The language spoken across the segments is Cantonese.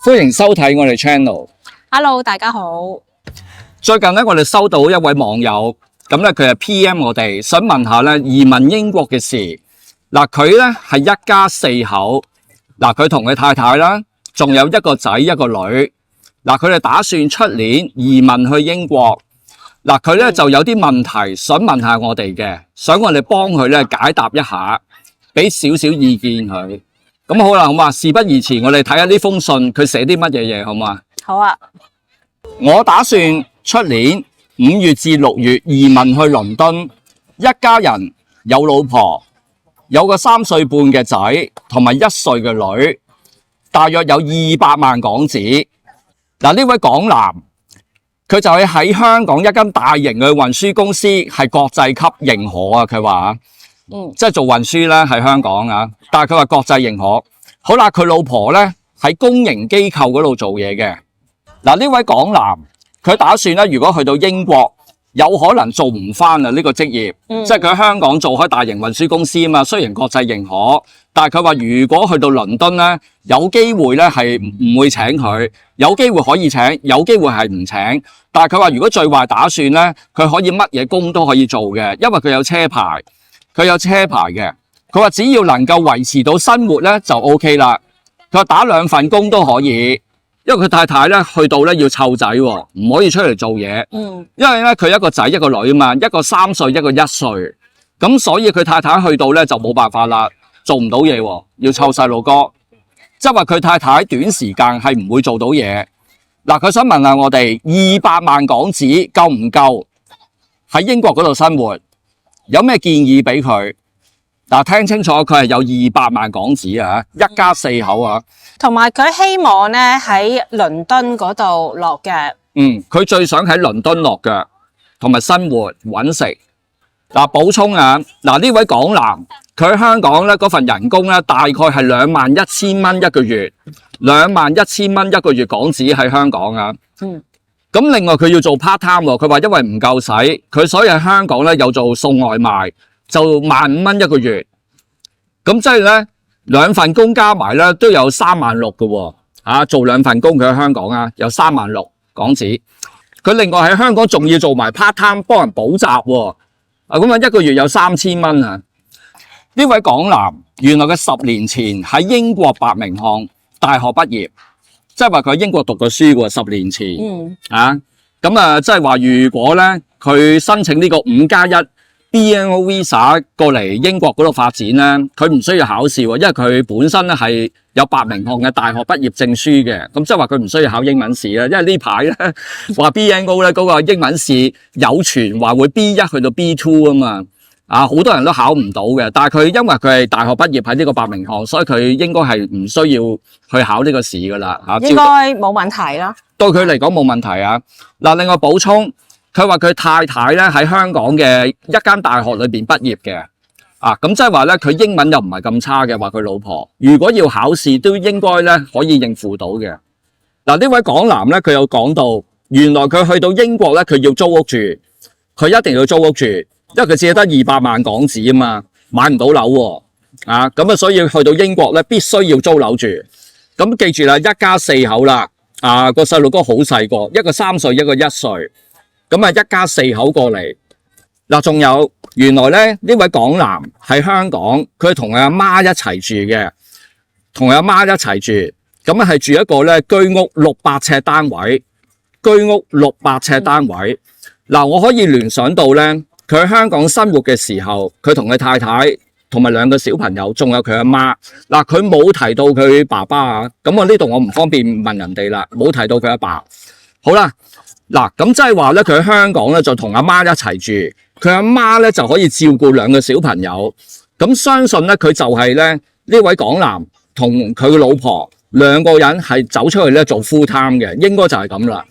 歡迎收睇我哋 channel。Hello， 大家好。最近咧，我哋收到一位網友，咁咧佢係 PM 我哋，想問下咧移民英國嘅事。嗱，佢咧係一家四口，嗱佢同佢太太啦，仲有一個仔一個女。嗱，佢哋打算出年移民去英國。嗱，佢咧就有啲問題想問下我哋嘅，想我哋幫佢咧解答一下，俾少少意見佢。咁好啦，好嘛？事不宜遲，我哋睇下呢封信佢寫啲乜嘢嘢，好嘛？好啊。我打算出年5月至6月移民去倫敦，一家人有老婆，有個3歲半嘅仔同埋1歲嘅女，大約有200萬港紙。嗱，呢位港男佢就係喺香港一間大型嘅運輸公司，係國際級認可啊。佢話即係做運輸咧喺香港啊，但係佢話國際認可。好啦，佢老婆咧喺公營機構嗰度做嘢嘅。嗱，呢位港男佢打算咧，如果去到英國，有可能做唔翻啊呢個職業，即係佢喺香港做開大型運輸公司啊嘛。雖然國際認可，但係佢話如果去到倫敦咧，有機會咧係唔會請佢，有機會可以請，有機會係唔請。但係佢話如果最壞打算咧，佢可以乜嘢工都可以做嘅，因為佢有車牌，佢有車牌嘅。佢話只要能夠維持到生活咧就 OK 啦。佢話打2份工都可以。因為佢太太咧去到咧要湊仔，唔可以出嚟做嘢。因為咧佢一個仔一個女啊嘛，一個3歲，一個1歲，咁所以佢太太去到咧就冇辦法啦，做唔到嘢，要湊細路哥。即係話佢太太短時間係唔會做到嘢。嗱，佢想問下我哋200萬港紙夠唔夠喺英國嗰度生活？有咩建議俾佢？嗱，聽清楚，佢係有200萬港紙啊，一家4口啊。同埋佢希望咧喺倫敦嗰度落腳。佢最想喺倫敦落腳，同埋生活揾食。嗱，補充啊，嗱呢位港男佢喺香港咧嗰份人工咧大概係21,000蚊一個月，21,000蚊一個月港紙喺香港啊。咁另外佢要做 part time 喎，佢話因為唔夠使，佢所以喺香港咧有做送外賣，就15,000蚊一個月。咁即係咧2份工加埋咧都有36,000嘅喎，做2份工佢喺香港啊有36,000港紙。佢另外喺香港仲要做埋 part time 幫人補習喎，咁啊一個月有3,000蚊啊。呢位港男原來佢10年前喺英國伯明翰大學畢業，即係話佢喺英國讀過書喎10年前。咁啊即係話如果咧佢申請呢個5+1BNO Visa 過嚟英國嗰度發展咧，佢唔需要考試喎，因為佢本身咧係有伯明翰嘅大學畢業證書嘅，咁即係話佢唔需要考英文試啦。因為呢排咧話 BNO 咧嗰個英文試有傳話會 B1 去到 B2 啊嘛，好多人都考唔到嘅。但係佢因為佢係大學畢業喺呢個伯明翰，所以佢應該係唔需要去考呢個試噶啦。應該冇問題啦。對佢嚟講冇問題啊。嗱，另外補充。佢話佢太太咧喺香港嘅一間大學裏邊畢業嘅，咁即係話咧佢英文又唔係咁差嘅，話佢老婆如果要考試都應該咧可以應付到嘅。嗱，呢位港男咧佢有講到，原來佢去到英國咧佢要租屋住，佢一定要租屋住，因為佢只係得200萬港紙啊嘛，買唔到樓喎，咁啊所以去到英國咧必須要租樓住。咁記住啦，一家4口啦，個細路哥好細個，一個3歲，一個1歲。咁啊，一家4口過嚟。嗱，仲有原來咧呢位港男喺香港，佢同佢阿媽一齊住嘅，同佢阿媽一齊住。咁啊係住一個咧居屋600尺單位，居屋600尺單位。嗱，我可以聯想到咧，佢喺香港生活嘅時候，佢同佢太太同埋2個小朋友，仲有佢阿媽。嗱，佢冇提到佢爸爸啊，咁我呢度我唔方便問人哋啦，冇提到佢阿爸。好啦。嗱，咁即係話咧，佢喺香港咧就同阿媽一齊住，佢阿媽咧就可以照顧2個小朋友。咁相信咧，佢就係咧呢位港男同佢嘅老婆2個人係走出去咧做 full time 嘅，應該就係咁啦。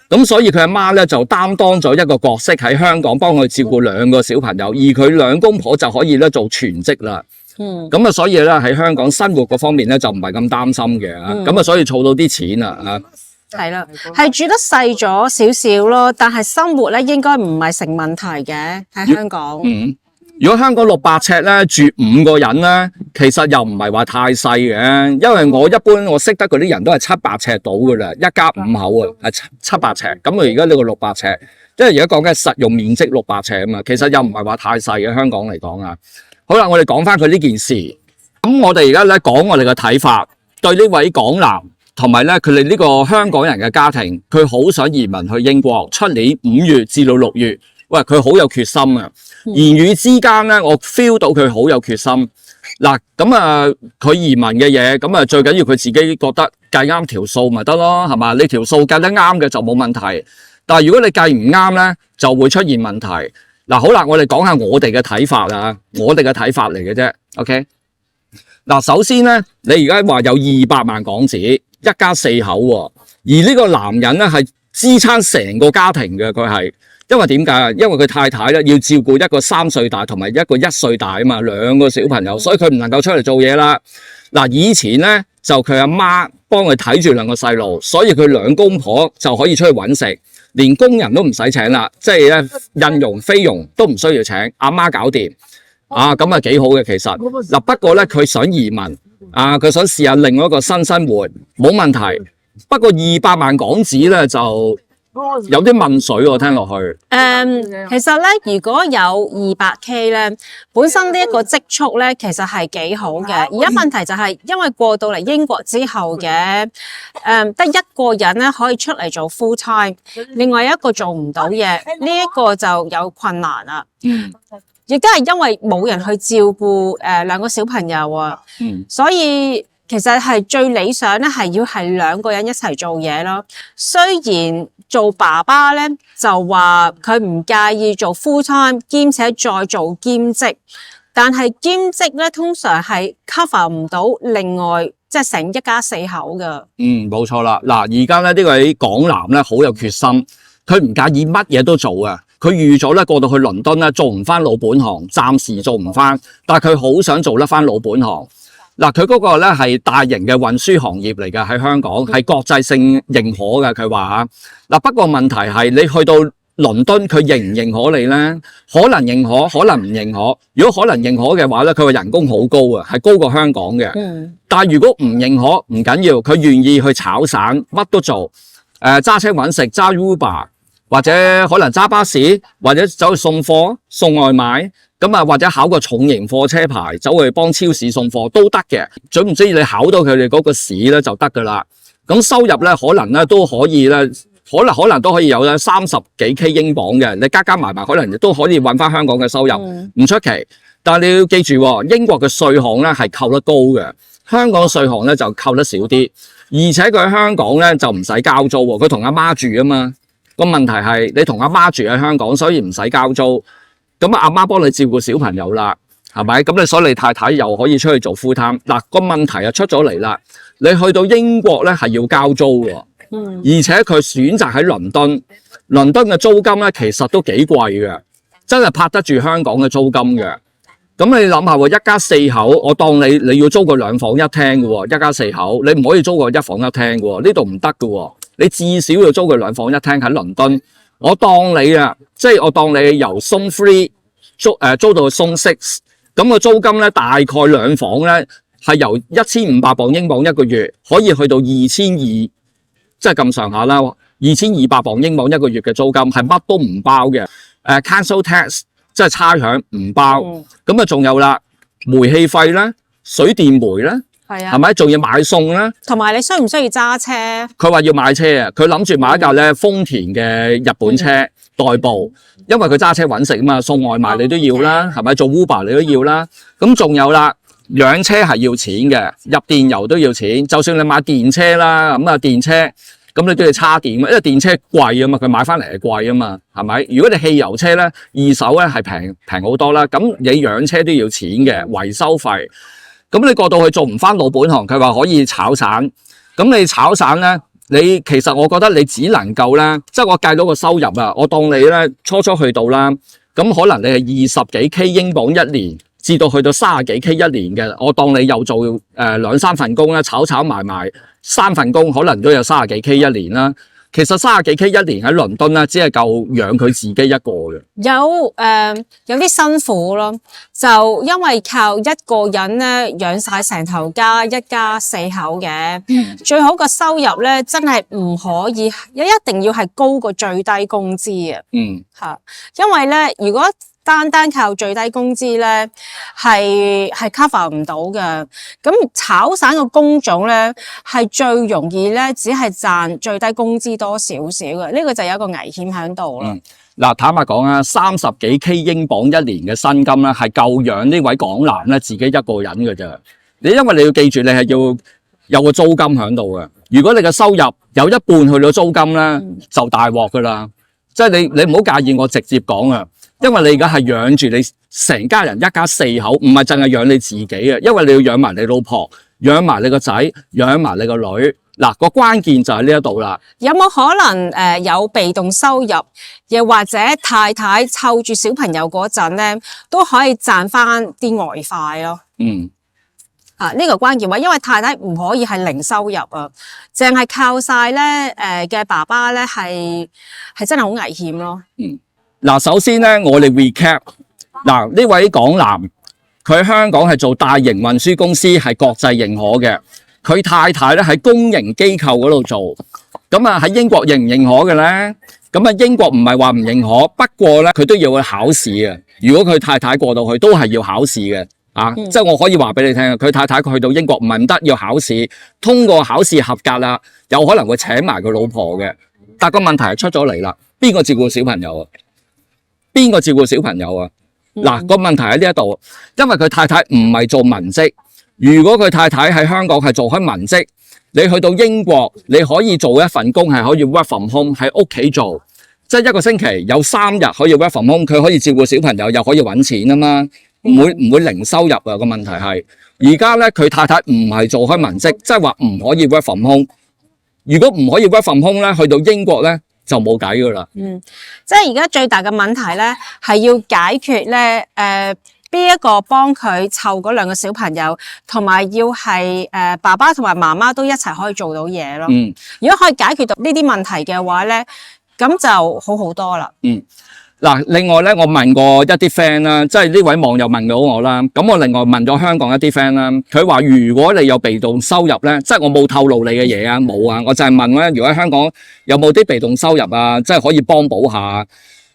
咁所以佢阿媽咧就擔當咗一個角色喺香港幫佢照顧2個小朋友，而佢2公婆就可以咧做全職啦。咁啊，所以咧喺香港生活嗰方面咧就唔係咁擔心嘅。咁啊，所以儲到啲錢啊。係啦，係住得細咗少少咯，但係生活咧應該唔係成問題嘅喺香港。如果香港600尺咧住5個人咧，其實又唔係話太細嘅，因為我一般我識得嗰啲人都係700尺到噶啦，一家5口啊，係700尺。咁我而家呢個600尺，即係而家講緊實用面積600尺啊嘛，其實又唔係話太細嘅香港嚟講啊。好啦，我哋講翻佢呢件事。咁我哋而家咧講我哋嘅睇法，對呢位港男同埋咧佢哋呢個香港人嘅家庭，佢好想移民去英國，出年5月至到6月。喂，佢好有決心啊！言語之間咧，我 feel 到佢好有決心。嗱，咁啊，佢移民嘅嘢，咁啊最緊要佢自己覺得計啱條數咪得咯，係嘛？你條數計得啱嘅就冇問題。但係如果你計唔啱咧，就會出現問題。嗱，好啦，我哋講下我哋嘅睇法啊，我哋嘅睇法嚟嘅啫。OK， 嗱，首先咧，你而家話有200萬港紙，一家4口喎，而呢個男人咧係支撐成個家庭嘅，佢係。因為點解啊？因為佢太太咧要照顧一個3歲大同埋一個1歲大啊嘛，2個小朋友，所以佢唔能夠出嚟做嘢啦。嗱，以前咧就佢阿媽幫佢睇住2個細路，所以佢2公婆就可以出去搵食，連工人都唔使請啦，即係咧印傭菲傭都唔需要請，阿媽搞掂啊，咁啊幾好嘅其實。嗱，不過咧佢想移民啊，佢想試下另外一個新生活，冇問題。不過200萬港紙咧就有啲問水我聽落去。其實咧，如果有200K 咧，本身呢一個積蓄咧，其實係幾好嘅。而家問題就係，因為過到嚟英國之後嘅，得一個人咧可以出嚟做 full time，另外一個做唔到嘢，呢一個就有困難啦。亦都係因為冇人去照顧2個小朋友啊，所以其實係最理想咧，係要係2個人一齊做嘢咯。雖然做爸爸咧就話佢唔介意做 full time，兼且再做兼職，但係兼職咧通常係 cover 唔到另外即係成一家4口噶。冇錯啦。嗱，而家咧呢位港男咧好有決心，佢唔介意乜嘢都做啊。佢預咗咧過到去倫敦咧做唔翻老本行，暫時做唔翻，但係佢好想做得翻老本行。嗱，佢嗰個咧係大型嘅運輸行業嚟嘅，喺香港係國際性認可嘅。佢話嗱，不過問題係你去到倫敦，佢認唔認可你咧？可能認可，可能唔認可。如果可能認可嘅話咧，佢個人工好高啊，係高過香港嘅。但係如果唔認可，唔緊要，佢願意去炒散，乜都做。揸車揾食，揸 Uber， 或者可能揸巴士，或者走去送貨、送外賣。咁啊，或者考個重型貨車牌，走去幫超市送貨都得嘅。總唔知你考到佢哋嗰個試咧就得噶啦。咁收入咧可能咧都可以咧，可能都可以有咧30幾K 英鎊嘅。你加埋可能都可以搵翻香港嘅收入，唔出奇。但係你要記住，英國嘅稅項咧係扣得高嘅，香港稅項咧就扣得少啲。而且佢喺香港咧就唔使交租，佢同阿媽住啊嘛。個問題係你同阿媽住喺香港，所以唔使交租。咁阿媽幫你照顧小朋友啦，係咪？咁你所以你太太又可以出去做 full time。嗱，個問題就出咗嚟啦，你去到英國咧係要交租喎，而且佢選擇喺倫敦，倫敦嘅租金咧其實都幾貴嘅，真係拍得住香港嘅租金嘅。咁你諗下喎，一家4口，我當你要租個2房1廳嘅喎，一家4口，你唔可以租個1房1廳嘅喎，呢度唔得嘅喎，你至少要租個2房1廳喺倫敦。我當你啊，即係我當你由 Zone 3租到 Zone 6，咁個租金咧大概2房咧係由1500磅英鎊一個月，可以去到2200，即係咁上下啦。2200磅英鎊一個月嘅租金係乜都唔包嘅。Council tax 即係差餉唔包，咁啊仲有啦，煤氣費啦、水電煤啦。係啊，係咪仲要買餸啦？同埋你需唔需要揸車？佢話要買車啊！佢諗住買一架咧豐田嘅日本車代步，因為佢揸車揾食啊嘛，送外賣你都要啦，係咪？做 Uber 你都要啦。咁仲有啦，養車係要錢嘅，入電油都要錢。就算你買電車啦，咁啊電車咁你都要叉電，因為電車貴啊嘛，佢買翻嚟係貴啊嘛，係咪？如果你汽油車咧，二手咧係平好多啦。咁你養車都要錢嘅，維修費。咁你過到去做唔翻老本行，佢話可以炒散。咁你炒散咧，你其實我覺得你只能夠咧，即係我計到個收入啊，我當你咧初去到啦，咁可能你係20幾K 英鎊一年，至到去到30幾K 一年嘅，我當你又做2-3份工啦，炒埋3份工，可能都有30幾K 一年啦。其實30幾 K 一年喺倫敦咧，只係夠養佢自己一個嘅。有啲辛苦咯，就因為靠一個人咧養晒成頭家，一家4口嘅，最好個收入咧真係唔可以，一定要係高過最低工資啊。嚇，因為咧如果單靠最低工資咧，係 cover 唔到嘅。咁炒散個工種咧，係最容易咧，只係賺最低工資多少少嘅。呢個就有一個危險喺度啦。嗱，坦白講啊，30幾 K 英鎊一年嘅薪金咧，係夠養呢位港男咧自己一個人嘅啫。因為你要記住，你係要有個租金喺度嘅。如果你嘅收入有一半去到租金咧，就大鑊噶啦。即係你唔好介意我直接講啊。因為你而家係養住你成家人一家4口，唔係淨係養你自己嘅，因為你要養埋你老婆、養埋你個仔、養埋你個女。嗱，個關鍵就喺呢一度啦。有冇可能有被動收入，又或者太太湊住小朋友嗰陣咧，都可以賺翻啲外快咯？呢個關鍵位，因為太太唔可以係零收入啊，淨係靠晒咧嘅爸爸咧係真係好危險咯。嗱，首先咧，我哋 recap 嗱，呢位港男佢喺香港係做大型運輸公司，係國際認可嘅。佢太太咧喺公營機構嗰度做，咁啊喺英國認唔認可嘅咧？咁啊英國唔係話唔認可，不過咧佢都要去考試嘅。如果佢太太過到去，都係要考試嘅。即係我可以話俾你聽，佢太太去到英國唔係唔得，要考試，通過考試合格啦，有可能會請埋佢老婆嘅。但個問題係出咗嚟啦，邊個照顧小朋友啊？邊個照顧小朋友啊？嗱，個問題喺呢一度，因為佢太太唔係做文職。如果佢太太喺香港係做開文職，你去到英國，你可以做一份工係可以 work from home 喺屋企做，即係一個星期有3日可以 work from home，佢可以照顧小朋友又可以搵錢啊嘛，唔會零收入啊。個問題係而家咧佢太太唔係做開文職，即係話唔可以 work from home。如果唔可以 work from home 咧，去到英國咧就冇計噶啦。即係而家最大嘅問題咧係要解決咧邊一個幫佢湊嗰2個小朋友，同埋要係爸爸同埋媽媽都一齊可以做到嘢咯。如果可以解決到呢啲問題嘅話咧，咁就好好多啦。嗱，另外咧，我問過一啲 friend 啦，即係呢位網友問到我啦。咁我另外問咗香港一啲 friend 啦，佢話如果你有被動收入咧，即係我冇透露你嘅嘢啊，冇啊，我就係問咧，如果喺香港有冇啲被動收入啊，即係可以幫補下。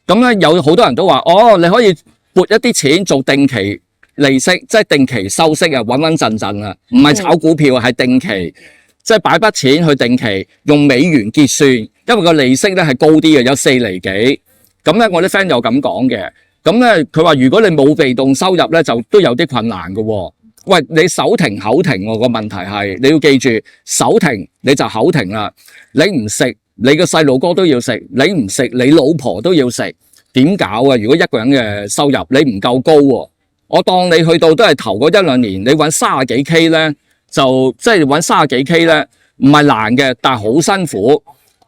咁咧有好多人都話，你可以撥一啲錢做定期利息，即係定期收息啊，穩穩陣陣啊，唔係炒股票，係定期，即係擺筆錢去定期，用美元結算，因為個利息咧係高啲嘅，有4厘幾。咁咧，我啲 friend 有咁講嘅。咁咧，佢話如果你冇被動收入咧，就都有啲困難嘅喎。喂，你手停口停喎，個問題係你要記住，手停你就口停啦。你唔食，你個細路哥都要食；你唔食，你老婆都要食。點搞啊？如果一個人嘅收入你唔夠高喎，我當你去到都係頭嗰1-2年，你搵30幾 K 咧，就即係搵30幾 K 咧，唔係難嘅，但係好辛苦。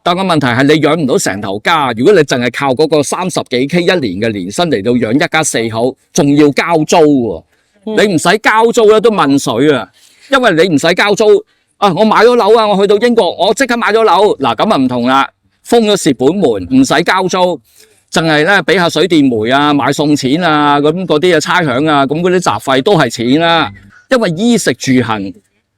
但個問題係你養唔到成頭家，如果你淨係靠嗰個30幾 K 一年嘅年薪嚟到養一家4口，仲要交租喎。你唔使交租咧都問水啊，因為你唔使交租啊，我買咗樓啊，我去到英國我即刻買咗樓，嗱咁啊唔同啦，封咗蝕本門，唔使交租，淨係咧俾下水電煤啊、買餸錢啊，咁嗰啲嘅差餉啊，咁嗰啲雜費都係錢啦，因為衣食住行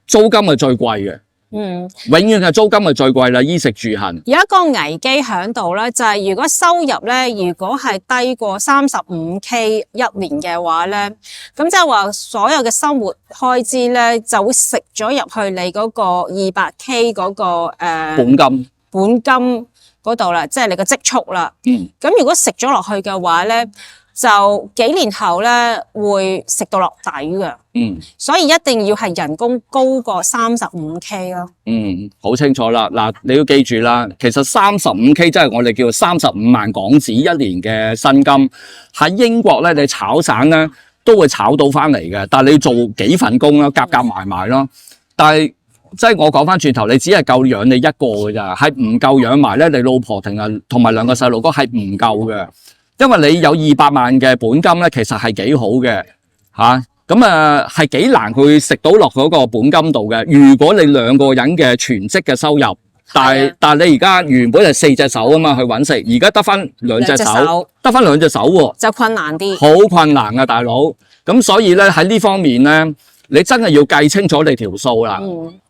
租金係最貴嘅。永遠係租金係最貴啦，衣食住行。有一個危機喺度咧，就係如果收入咧，如果係低過35K 一年嘅話咧，咁即係話所有嘅生活開支咧就會食咗入去你嗰個200K 嗰個本金嗰度啦，即係你個積蓄啦。咁如果食咗落去嘅話咧，就幾年後咧會食到落底嘅。所以一定要係人工高過35K 咯。好清楚啦。嗱，你要記住啦，其實35K 即係我哋叫35萬港紙一年嘅薪金。喺英國咧，你炒散咧都會炒到翻嚟嘅，但係你要做幾份工啦，夾埋埋咯。但係即係我講翻轉頭，你只係夠養你一個嘅咋，係唔夠養埋咧你老婆同埋2個細路哥係唔夠嘅。因為你有200萬嘅本金咧，其實係幾好嘅嚇。咁係幾難去食到落嗰個本金度嘅。如果你2個人嘅全職嘅收入但係你而家原本係4隻手啊嘛去揾食，而家得翻2隻手，得翻2隻手喎，就困難啲，好困難啊大佬。咁所以咧喺呢方面咧，你真係要計清楚你條數啦。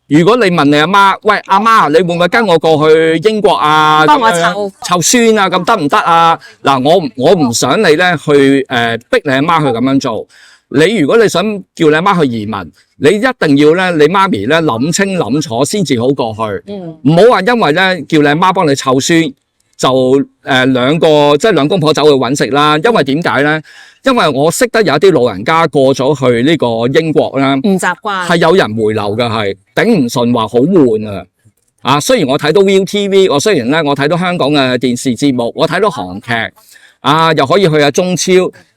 如果你問你阿媽，喂阿媽，你會唔會跟我過去英國啊？幫我湊孫啊，咁得唔得啊？嗱，我唔想你咧去逼你阿媽去咁樣做。你如果你想叫你阿媽去移民，你一定要咧，你媽咪咧諗清諗楚先至好過去。唔好話因為咧叫你阿媽幫你湊孫，就兩個即係兩公婆走去揾食啦。因為點解咧？因為我識得有一啲老人家過咗去呢個英國啦，唔習慣，係有人回流嘅，係頂唔順話好悶啊！啊，雖然我睇到 ViuTV， 我雖然咧我睇到香港嘅電視節目，我睇到韓劇，啊又可以去下中超，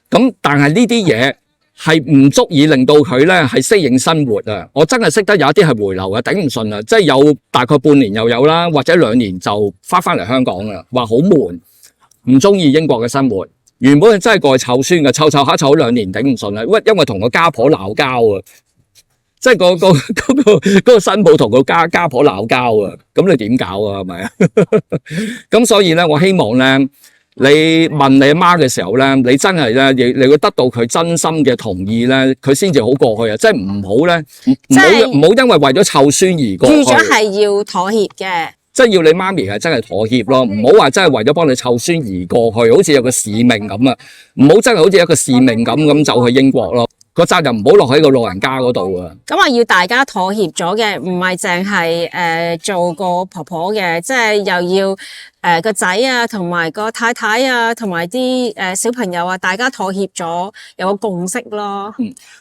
咁但係呢啲嘢係唔足以令到佢咧係適應生活啊！我真係識得有一啲係回流嘅，頂唔順啊！即係有大概半年又有啦，或者2年就翻嚟香港啦，話好悶，唔中意英國嘅生活。原本係真係過去湊孫嘅，湊下湊2年頂唔順啦，因為同個家婆鬧交啊，即係嗰個新抱同個家婆鬧交啊，咁你點搞啊？係咪啊？咁所以咧，我希望咧，你問你阿媽嘅時候咧，你真係咧，你會得到佢真心嘅同意咧，佢先至好過去啊！即係唔好咧，唔好因為咗湊孫而過去。預咗係要妥協嘅。即係要你媽咪係真係妥協咯，唔好話真係為咗幫你湊孫而過去，好似有個使命咁啊！唔好真係好似一個使命咁走去英國咯，個責任唔好落喺個老人家嗰度啊！咁啊，要大家妥協咗嘅，唔係淨係做個婆婆嘅，即係又要個仔啊，同埋個太太啊，同埋啲小朋友啊，大家妥協咗，有個共識咯。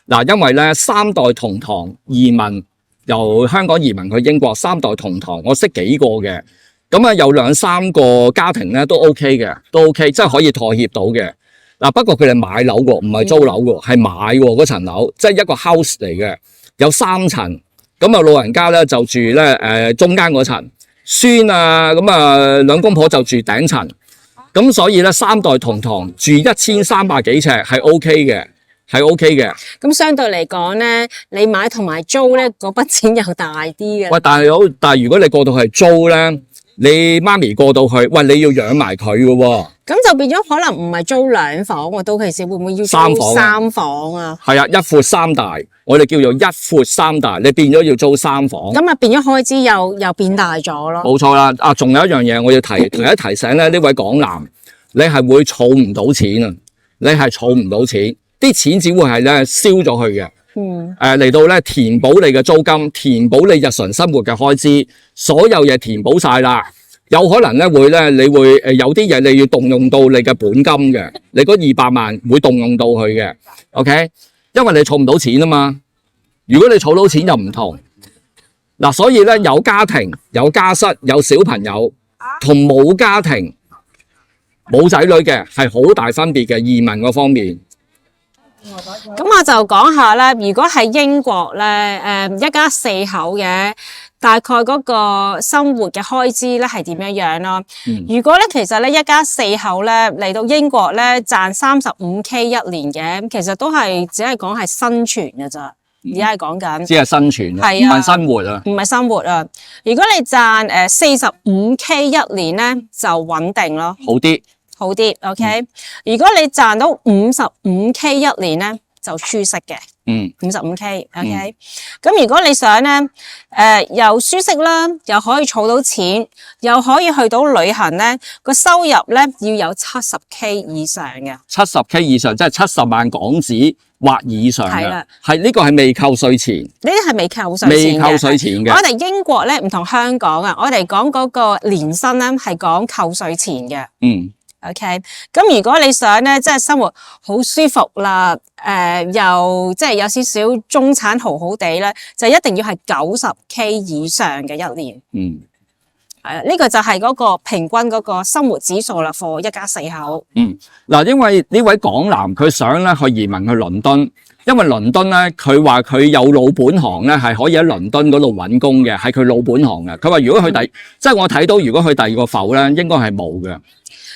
嗱，因為咧3代同堂移民。由香港移民去英國3代同堂，我識幾個嘅，咁啊有2-3個家庭咧都 OK 嘅，都 OK，即係可以妥協到嘅。嗱，不過佢哋買樓喎，唔係租樓喎，係買喎嗰層樓，即係一個 house 嚟嘅，有3層。咁啊老人家咧就住咧中間嗰層，孫啊咁啊兩公婆就住頂層。咁所以咧3代同堂住1300幾尺係 OK 嘅。係 OK 嘅，咁相對嚟講咧，你買同埋租咧，嗰筆錢又大啲嘅。喂，但係如果你過到係租咧，你媽咪過到去，喂，你要養埋佢嘅喎。咁就變咗可能唔係租2房喎，到期時會唔會要租3房啊？係啊，1闊3大，我哋叫做1闊3大，你變咗要租3房。咁啊，變咗開支又變大咗咯。冇錯啦，啊，仲有一樣嘢我要提醒咧，呢位港男，你係會儲唔到錢啊，你係儲唔到錢。啲錢只會係咧燒咗去嘅，嚟到咧填補你嘅租金，填補你日常生活嘅開支，所有嘢填補晒啦。有可能咧會咧，你會有啲嘢你要動用到你嘅本金嘅，你嗰200萬會動用到佢嘅 ，OK？因為你儲唔到錢啊嘛。如果你儲到錢就唔同。嗱，所以咧有家庭、有家室、有小朋友同冇家庭、冇仔女嘅係好大分別嘅，移民嗰方面。咁我就講下咧，如果喺英國咧，一家4口嘅，大概嗰個生活嘅開支咧係點樣咯？如果咧其實咧一家4口咧嚟到英國咧賺35K 一年嘅，其實都係只係講係生存㗎咋，而家係講緊只係生存，唔係生活啊，唔係生活啊。如果你賺45K 一年咧，就穩定咯，好啲 ，OK。如果你賺到55K 一年咧，就舒適嘅。55K，OK。咁如果你想咧，又舒適啦，又可以儲到錢，又可以去到旅行咧，個收入咧要有70K 以上嘅。70K 以上，即係70萬港紙或以上嘅。呢個係未扣稅前。呢啲係未扣稅前嘅。未扣稅前嘅。我哋英國咧唔同香港啊，我哋講嗰個年薪咧係講扣稅前嘅。OK， 咁如果你想咧，即係生活好舒服啦，又即係有少少中產好好地咧，就一定要係90K 以上嘅一年。係啊，呢個就係嗰個平均嗰個生活指數啦，for 一家4口。嗱，因為呢位港男佢想咧去移民去倫敦，因為倫敦咧佢話佢有老本行咧係可以喺倫敦嗰度揾工嘅，係佢老本行嘅。佢話如果去即係我睇到如果去第二個埠咧，應該係冇嘅。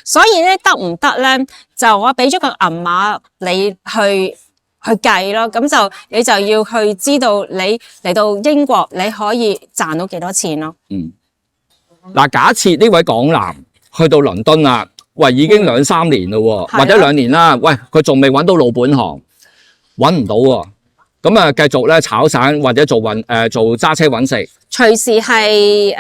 所以咧得唔得咧？就我俾咗個銀碼你去計咯，咁就你就要去知道你嚟到英國你可以賺到幾多錢咯。嗱，假設呢位港男去到倫敦啦，喂，已經2-3年咯喎，或者2年啦，喂，佢仲未揾到老本行，揾唔到喎，咁啊繼續咧炒散或者做揸車揾食。隨時係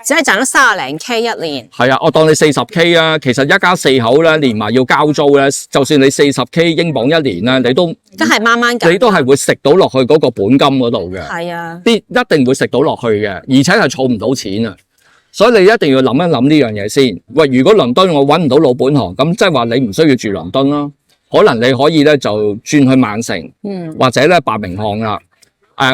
只係賺得30零 K 一年。係啊，我當你40K 啊，其實一家4口咧，連埋要交租咧，就算你40K 英鎊一年咧，你都係慢慢緊，你都係會食到落去嗰個本金嗰度嘅。係啊，一定會食到落去嘅，而且係儲唔到錢啊！所以你一定要諗一諗呢樣嘢先。喂，如果倫敦我揾唔到老本行，咁即係話你唔需要住倫敦咯，可能你可以咧就轉去曼城，或者咧伯明翰啦。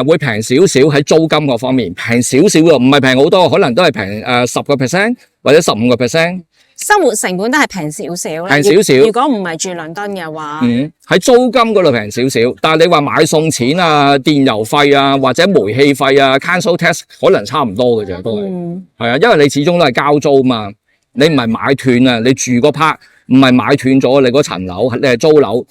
會平少少喺租金嗰方面，平少少嘅，唔係平好多，可能都係平10% 或者15%。生活成本都係平少少，平少少。如果唔係住倫敦嘅話，喺租金嗰度平少少，但係你話買餸錢啊、電油費啊或者煤氣費啊、council tax 可能差唔多嘅啫，都係。係啊，因為你始終都係交租嘛，你唔係買斷啊，你住嗰 part 唔係買斷咗你嗰層樓，你係租樓。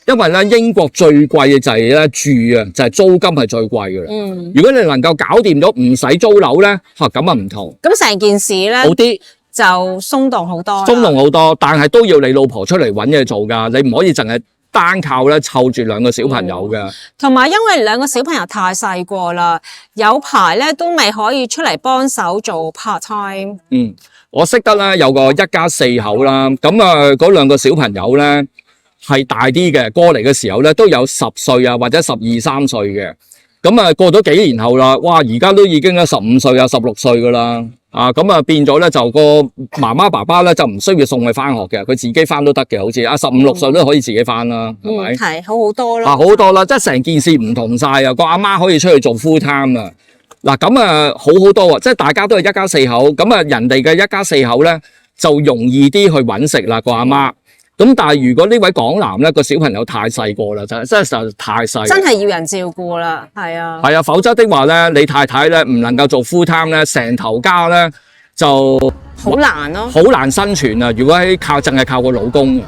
因為咧英國最貴嘅就係咧住啊，就係租金係最貴嘅啦。如果你能夠搞掂咗唔使租樓咧，咁啊唔同。咁成件事咧好啲就鬆動好多。鬆動好多，但係都要你老婆出嚟揾嘢做㗎，你唔可以淨係單靠咧湊住2個小朋友㗎。同埋因為2個小朋友太細個啦，有排咧都未可以出嚟幫手做 part time。我識得咧有個一家4口啦，咁啊嗰2個小朋友咧。係大啲嘅，過嚟嘅時候咧都有10歲啊，或者12、13歲嘅。咁啊過咗幾年後啦，哇！而家都已經咧15歲啊、16歲噶啦。咁啊變咗咧就個媽媽爸爸咧就唔需要送佢翻學嘅，佢自己翻都得嘅，好似15、16歲都可以自己翻啦，係咪？係好好多咯。好多啦，即係成件事唔同晒啊！個阿媽可以出去做 full time 啊。嗱咁啊好好多啊，即係大家都係一家4口，咁啊人哋嘅一家4口咧就容易啲去揾食啦，個阿媽。咁但係如果呢位港男咧個小朋友太細個啦，真係實在太細，真係要人照顧啦，係啊，係啊，否則的話咧，你太太咧唔能夠做 full time 咧，成頭家咧就好難咯，好難生存啊！如果淨係靠個老公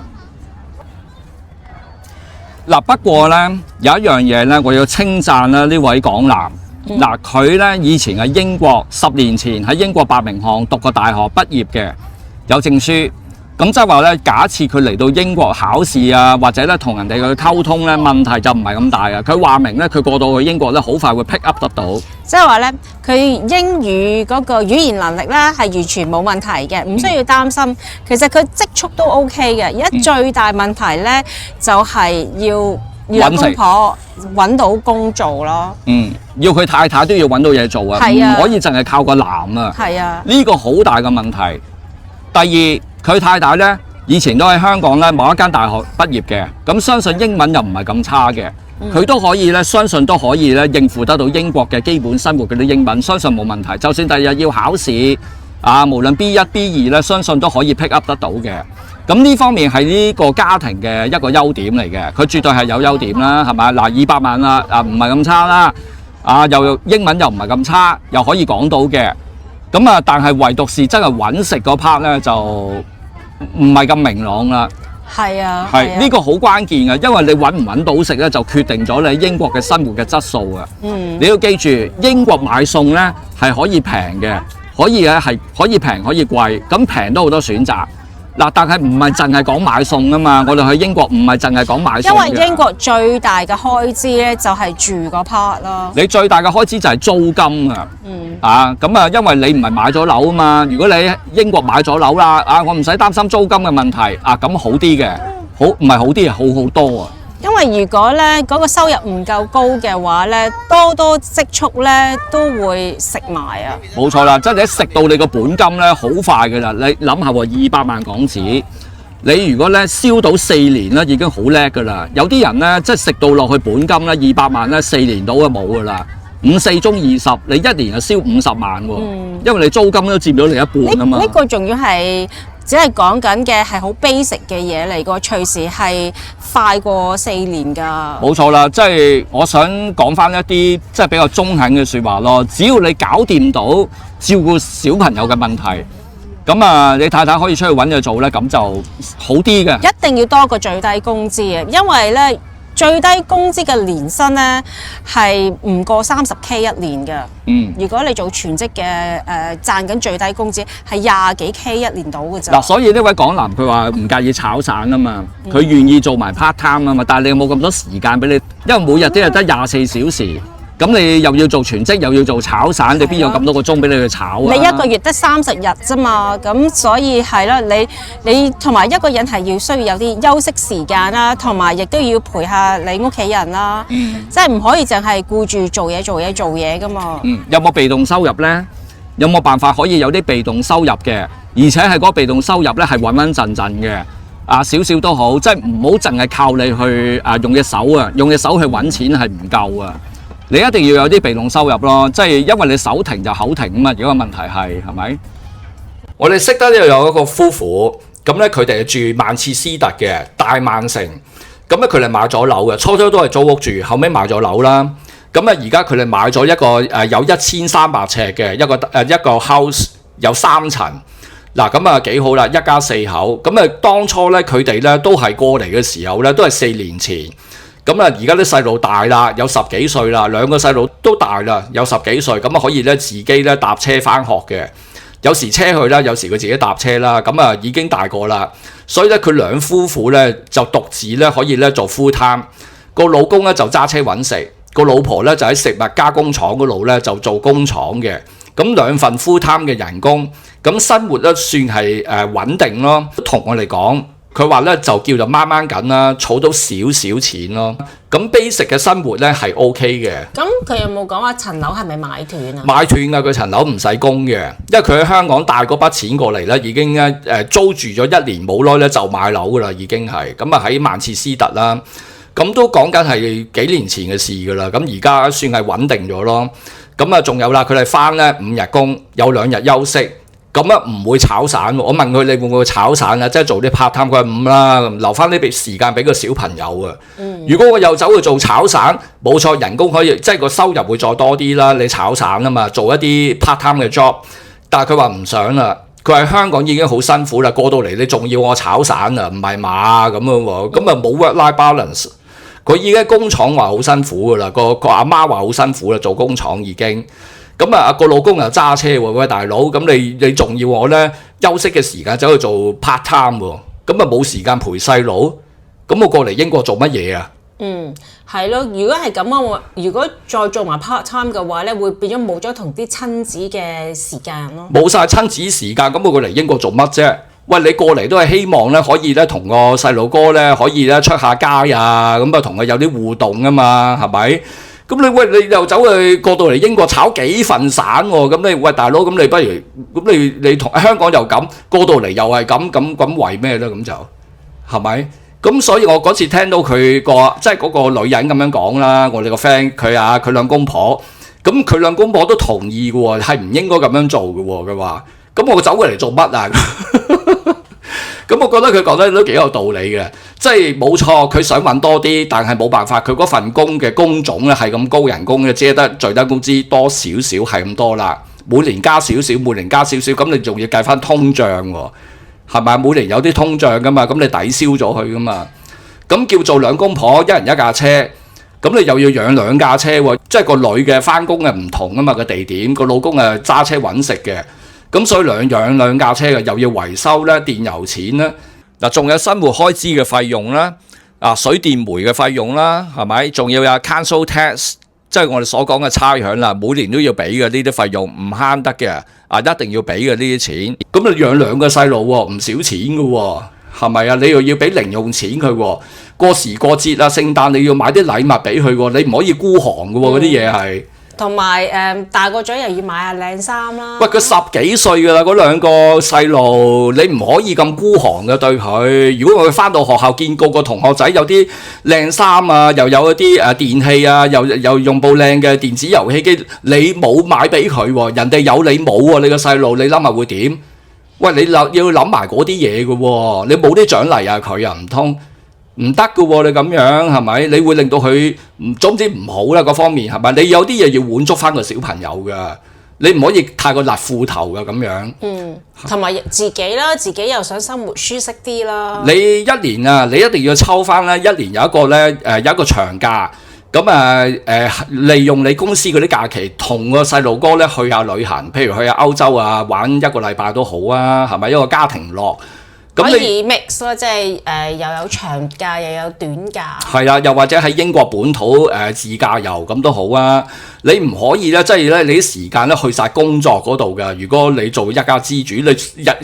嗱，不過咧有一樣嘢咧，我要稱讚啦呢位港男嗱，佢咧以前喺英國10年前喺英國伯明翰讀過大學畢業嘅，有證書。咁即係話咧，假設佢嚟到英國考試啊，或者咧同人哋嘅溝通咧，問題就唔係咁大嘅。佢話明咧，佢過到去英國咧，好快會 pick up 得到。即係話咧，佢英語嗰個語言能力咧係完全冇問題嘅，唔需要擔心。其實佢積蓄都 OK 嘅。而家最大問題咧就係要公婆揾到工做咯。要佢太太都要揾到嘢做啊，唔可以淨係靠個男啊。係啊，呢個好大嘅問題。第二，佢太太咧以前都喺香港咧某一間大學畢業嘅，咁相信英文又唔係咁差嘅，佢都可以咧，相信都可以咧應付得到英國嘅基本生活嗰啲英文，相信冇問題。就算第日要考試無論 B1、B2咧，相信都可以 pick up 得到嘅。咁呢方面係呢個家庭嘅一個優點嚟嘅，佢絕對係有優點啦，係咪？嗱，200萬啦，唔係咁差啦，又英文又唔係咁差，又可以講到嘅。咁但係唯獨是真係揾食嗰 part 咧，就唔係咁明朗啦。係啊，係呢個好關鍵嘅，因為你揾唔揾到食咧，就決定咗你英國嘅生活嘅質素啊。你要記住，英國買餸咧係可以平嘅，可以咧係可以平可以貴，咁平都好多選擇。嗱，但係唔係淨係講買餸啊嘛，我哋去英國唔係淨係講買餸嘅。因為英國最大嘅開支咧就係住嗰 part 咯。你最大嘅開支就係租金啊。因為你唔係買咗樓啊嘛。如果你喺英國買咗樓啦，我唔使擔心租金嘅問題咁好啲嘅，唔係好啲，係好好多啊。因為如果咧嗰個收入唔夠高嘅話咧，多積蓄咧都會食埋啊。冇錯啦，即係你一食到你個本金咧，好快㗎啦。你諗下喎，200萬港紙，你如果咧燒到4年咧，已經好叻㗎啦。有啲人咧，即係食到落去本金咧，200萬咧4年到就冇㗎啦。5、4中20，你1年就燒50萬喎。因為你租金都佔咗你一半啊嘛。呢個仲要係只係講緊嘅係好 basic 嘅嘢嚟㗎，隨時係快過4年㗎。冇錯啦，即係我想講翻一啲即係比較中肯嘅説話咯。只要你搞掂到照顧小朋友嘅問題，咁你太太可以出去揾嘢做咧，咁就好啲嘅。一定要多過最低工資啊，因為咧最低工資嘅年薪咧係唔過30K 一年嘅。如果你做全職嘅賺緊最低工資係20幾K 一年到嘅咋。嗱，所以呢位港男佢話唔介意炒散啊嘛，佢願意做埋 part time 啊嘛，但係你有冇咁多時間俾你？因為每日都係得24小時。咁你又要做全職，又要做炒散，你邊有咁多個鐘俾你去炒啊？你一個月得30日啫嘛，咁所以係啦，你同埋一個人係要需要有啲休息時間啦，同埋亦都要陪下你屋企人啦，即係唔可以淨係顧住做嘢噶嘛。有冇被動收入呢？有冇辦法可以有啲被動收入嘅，而且係嗰個被動收入咧係穩穩陣陣嘅，少少都好，即係唔好淨係靠你去用隻手啊，用隻手去揾錢係唔夠啊。你一定要有啲被動收入咯，即係因為你手停就口停啊嘛。如果個問題係咪？我哋識得呢度有一個夫婦，咁咧佢哋係住曼徹斯特嘅大曼城，咁咧佢哋買咗樓嘅，初初都係租屋住，後尾買咗樓啦。咁啊而家佢哋買咗一個有1300尺嘅一個 house， 有3層。嗱咁啊幾好啦，一家4口。咁啊當初咧佢哋咧都係過嚟嘅時候咧，都係4年前。咁啊，而家啲細路大啦，有10幾歲啦，兩個細路都大啦，有10幾歲，咁啊可以咧自己咧搭車返學嘅，有時車去啦，有時佢自己搭車啦，咁啊已經大個啦，所以咧佢兩夫婦咧就獨自咧可以咧做 full time， 個老公咧就揸車揾食，個老婆咧就喺食物加工廠嗰度咧就做工廠嘅，咁兩份 full time 嘅人工，咁生活咧算係穩定咯，同我哋講。佢話咧就叫做掹掹緊啦，儲到少少錢咯。咁 basic 嘅生活咧係 OK 嘅。咁佢有冇講話層樓係咪買斷啊？買斷㗎，佢層樓唔使供嘅，因為佢喺香港帶嗰筆錢過嚟咧，已經咧租住咗1年冇耐咧就買樓㗎啦，已經係咁啊喺曼徹斯特啦。咁都講緊係幾年前嘅事㗎啦。咁而家算係穩定咗咯。咁啊仲有啦，佢哋返咧5日工，有2日休息。咁啊唔會炒散喎，我問佢你會唔會炒散啊？即係做啲 part time，佢話唔啦，留翻啲時間俾個小朋友啊。如果我又走去做炒散，冇錯，人工可以即係個收入會再多啲啦。你炒散啊嘛，做一啲 part time 嘅 job， 但係佢話唔想啦。佢喺香港已經好辛苦啦，過到嚟你仲要我炒散啊？唔係嘛咁樣喎，咁啊冇 work-life balance。佢已經工廠話好辛苦噶啦，個阿媽話好辛苦啦，做工廠已經。咁啊，個老公又揸車喎，喂大佬，咁你仲要我咧休息嘅時間走去做 part time 喎，咁啊冇時間陪細佬，咁我過嚟英國做乜嘢啊？係咯，如果係咁啊，如果再做埋 part time 嘅話咧，會變咗冇咗同啲親子嘅時間咯。冇晒親子時間，咁我過嚟英國做乜啫？喂，你過嚟都係希望咧，可以咧同個細路哥咧可以咧出下街啊，咁啊同佢有啲互動啊嘛，係咪？咁你又走去過到嚟英國炒幾份散喎？咁你喂大佬，咁你不如咁你同香港又咁過到嚟又係咁為咩咧？咁就係咪？咁所以我嗰次聽到佢即係嗰個女人咁樣講啦，我哋個 friend 佢兩公婆，咁佢兩公婆都同意嘅喎，係唔應該咁樣做嘅喎。佢話：咁我走過嚟做乜啊？咁我覺得佢講得都幾有道理嘅，即係冇錯，佢想揾多啲，但係冇辦法，佢嗰份工嘅工種咧係咁高人工嘅，只係得最低工資多少少係咁多啦，每年加少少，咁你仲要計翻通脹喎，係咪？每年有啲通脹噶嘛，咁你抵消咗佢噶嘛，咁叫做兩公婆一人一架車，咁你又要養2架車喎，即係個女嘅翻工嘅唔同啊嘛，個地點，個老公係揸車揾食嘅。咁所以養2架車嘅，又要維修咧、電油錢啦，嗱，仲有生活開支嘅費用啦，水電煤嘅費用啦，係咪？仲要有 council tax， 即係我哋所講嘅差餉啦，每年都要俾嘅呢啲費用，唔慳得嘅，一定要俾嘅呢啲錢。咁你養2個細路喎，唔少錢嘅喎，係咪啊？你又要俾零用錢佢喎，過時過節啊、聖誕你要買啲禮物俾佢喎，你唔可以孤寒嘅喎，嗰啲嘢係。同埋大個咗又要買下靚衫啦。喂，佢10幾歲㗎啦，嗰2個細路，你唔可以咁孤寒嘅對佢。如果我翻到學校見個同學仔有啲靚衫啊，又有一啲電器啊，又用部靚嘅電子遊戲機，你冇買俾佢喎，人哋有你冇喎，你個細路你諗下會點？喂，你要諗埋嗰啲嘢嘅喎，你冇啲獎勵啊佢又唔通？唔得㗎喎，你咁樣係咪？你會令到佢總之唔好啦，嗰方面係咪？你有啲嘢要滿足翻個小朋友㗎，你唔可以太過勒褲頭嘅咁樣。同埋自己啦，自己又想生活舒適啲啦。你一年啊，你一定要抽翻咧，一年有一個咧有一個長假。咁利用你公司嗰啲假期，同個細路哥咧去下旅行，譬如去下歐洲啊，玩一個禮拜都好啊，係咪一個家庭樂？可以 mix 咯，即係又有長假又有短假。係啊，又或者喺英國本土自駕遊咁都好啊。你唔可以咧，即係咧你啲時間咧去晒工作嗰度㗎。如果你做一家之主，你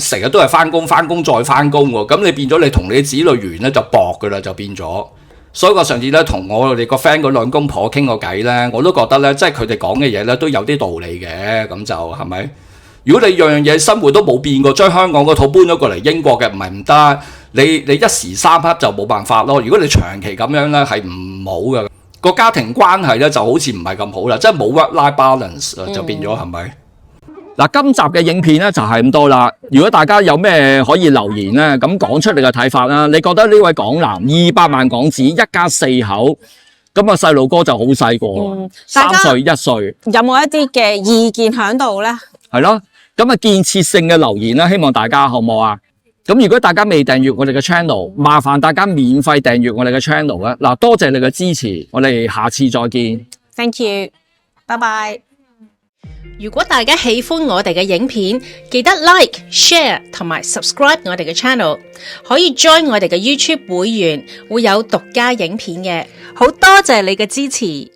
成日都係翻工再翻工喎，咁你變咗你同你子女緣咧就薄㗎啦，就變咗。所以我上次咧同我哋個 friend 嗰兩公婆傾個偈咧，我都覺得咧，即係佢哋講嘅嘢咧都有啲道理嘅，咁就係咪？如果你樣樣嘢生活都冇變過，將香港嗰套搬咗過嚟英國嘅，唔係唔得，你一時三刻就冇辦法咯。如果你長期咁樣咧，係唔好嘅，個家庭關係咧就好似唔係咁好啦，即係冇 work-life balance 就變咗係咪？嗱，今集嘅影片咧就係咁多啦。如果大家有咩可以留言咧，咁講出你嘅睇法啦。你覺得呢位港男200萬港紙一家4口，咁啊細路哥就好細個，3歲1歲，有冇一啲嘅意見喺度咧？係咯，咁啊建設性嘅留言啦，希望大家好唔好啊？咁如果大家未訂閱我哋嘅 channel， 麻煩大家免費訂閱我哋嘅 channel 啊！嗱，多謝你嘅支持，我哋下次再見。Thank you，拜拜。如果大家喜歡我哋嘅影片，記得 like、share 同埋 subscribe 我哋嘅 channel， 可以 join 我哋嘅 YouTube 會員，會有獨家影片嘅。好多謝你嘅支持。